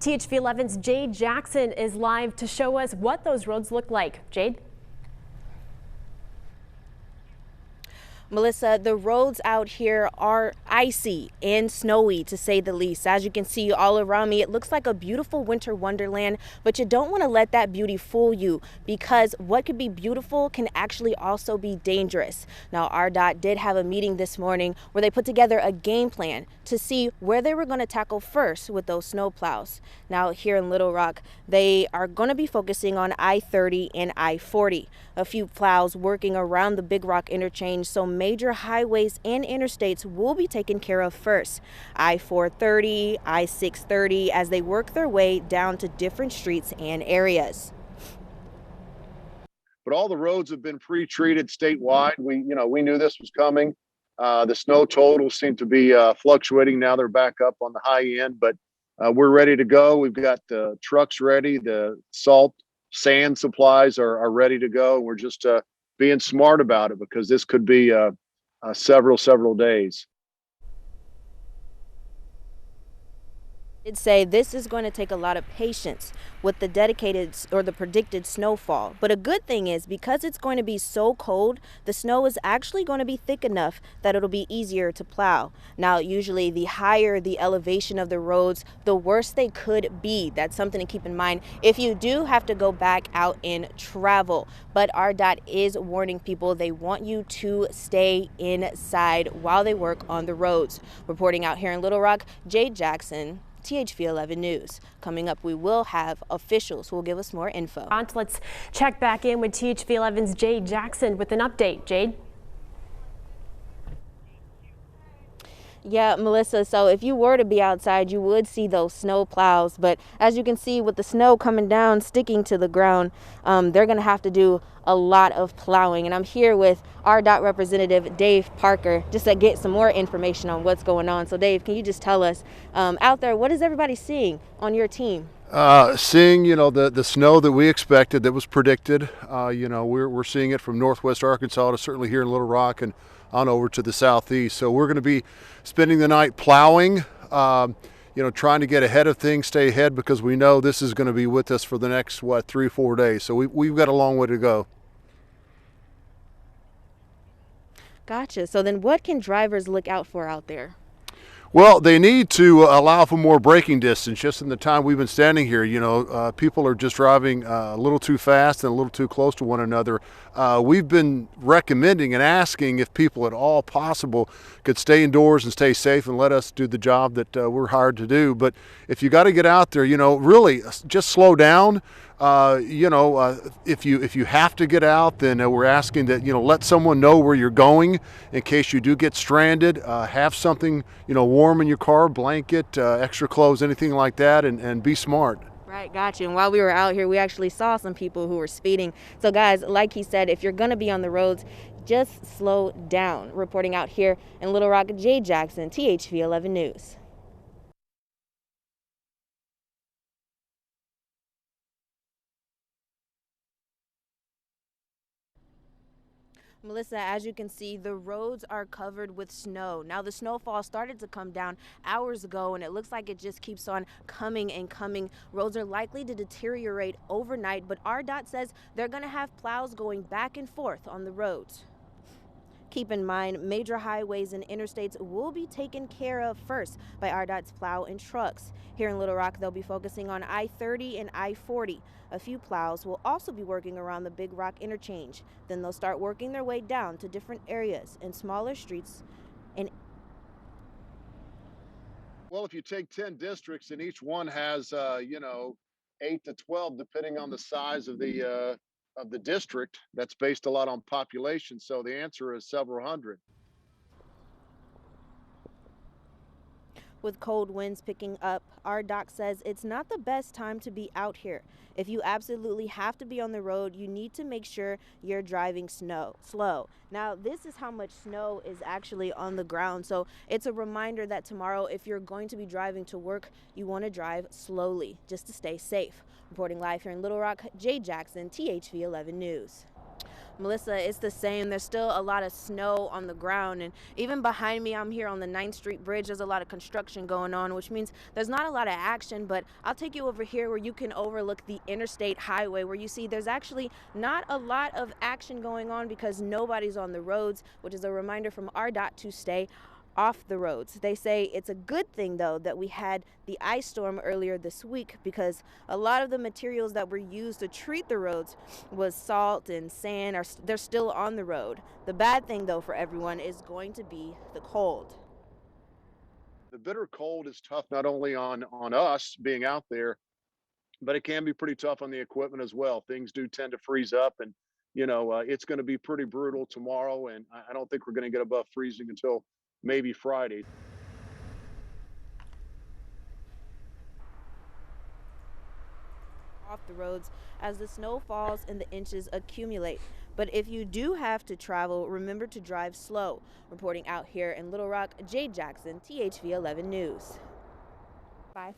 THV 11's Jade Jackson is live to show us what those roads look like. Jade? Melissa, the roads out here are icy and snowy, to say the least. As you can see all around me, it looks like a beautiful winter wonderland, but you don't want to let that beauty fool you, because what could be beautiful can actually also be dangerous. Now, RDOT did have a meeting this morning where they put together a game plan to see where they were going to tackle first with those snow plows. Now, here in Little Rock, they are going to be focusing on I-30 and I-40. A few plows working around the Big Rock interchange, so major highways and interstates will be taken care of first. I-430, I-630, as they work their way down to different streets and areas. But all the roads have been pre-treated statewide. We knew this was coming. The snow totals seem to be fluctuating. Now they're back up on the high end, but we're ready to go. We've got the trucks ready. The salt, sand supplies are ready to go. We're just being smart about it, because this could be several days. Did say this is going to take a lot of patience with the dedicated or the predicted snowfall. But a good thing is, because it's going to be so cold, the snow is actually going to be thick enough that it'll be easier to plow. Now, usually the higher the elevation of the roads, the worse they could be. That's something to keep in mind if you do have to go back out and travel. But RDOT is warning people they want you to stay inside while they work on the roads. Reporting out here in Little Rock, Jade Jackson, THV 11 News. Coming up, we will have officials who will give us more info. Let's check back in with THV 11's Jade Jackson with an update. Jade? Yeah, Melissa, so if you were to be outside, you would see those snow plows. But as you can see, with the snow coming down, sticking to the ground, they're going to have to do a lot of plowing. And I'm here with RDOT Representative Dave Parker just to get some more information on what's going on. So, Dave, can you just tell us out there, what is everybody seeing on your team? Seeing, the snow that we expected, that was predicted. We're seeing it from northwest Arkansas to certainly here in Little Rock and on over to the southeast. So we're going to be spending the night plowing, trying to get ahead of things, stay ahead, because we know this is going to be with us for the next, 3-4 days. So we've got a long way to go. Gotcha. So then what can drivers look out for out there? Well, they need to allow for more braking distance. Just in the time we've been standing here, people are just driving a little too fast and a little too close to one another. We've been recommending and asking if people at all possible could stay indoors and stay safe and let us do the job that we're hired to do. But if you got to get out there, really just slow down. If you have to get out, then we're asking that, let someone know where you're going in case you do get stranded. Have something, warm in your car, blanket, extra clothes, anything like that, and be smart. Right, gotcha. And while we were out here, we actually saw some people who were speeding. So guys, like he said, if you're going to be on the roads, just slow down. Reporting out here in Little Rock, Jade Jackson, THV 11 News. Melissa, as you can see, the roads are covered with snow. Now, the snowfall started to come down hours ago, and it looks like it just keeps on coming and coming. Roads are likely to deteriorate overnight, but RDOT says they're going to have plows going back and forth on the roads. Keep in mind, major highways and interstates will be taken care of first by RDOT's plow and trucks. Here in Little Rock, they'll be focusing on I-30 and I-40. A few plows will also be working around the Big Rock interchange. Then they'll start working their way down to different areas and smaller streets. Well, if you take 10 districts and each one has, 8 to 12, depending on the size of the district, that's based a lot on population. So the answer is several hundred. With cold winds picking up, RDOT says it's not the best time to be out here. If you absolutely have to be on the road, you need to make sure you're driving slow. Now, this is how much snow is actually on the ground. So it's a reminder that tomorrow, if you're going to be driving to work, you want to drive slowly just to stay safe. Reporting live here in Little Rock, Jade Jackson, THV 11 News. Melissa, it's the same. There's still a lot of snow on the ground, and even behind me, I'm here on the 9th Street Bridge. There's a lot of construction going on, which means there's not a lot of action, but I'll take you over here where you can overlook the interstate highway, where you see there's actually not a lot of action going on because nobody's on the roads, which is a reminder from RDOT to stay off the roads. They say it's a good thing, though, that we had the ice storm earlier this week because a lot of the materials that were used to treat the roads was salt and sand. They're still on the road. The bad thing, though, for everyone is going to be the cold. The bitter cold is tough not only on us being out there, but it can be pretty tough on the equipment as well. Things do tend to freeze up, and it's going to be pretty brutal tomorrow. And I don't think we're going to get above freezing until maybe Friday. Off the roads as the snow falls and the inches accumulate. But if you do have to travel, remember to drive slow. Reporting out here in Little Rock, Jade Jackson, THV 11 News. Bye.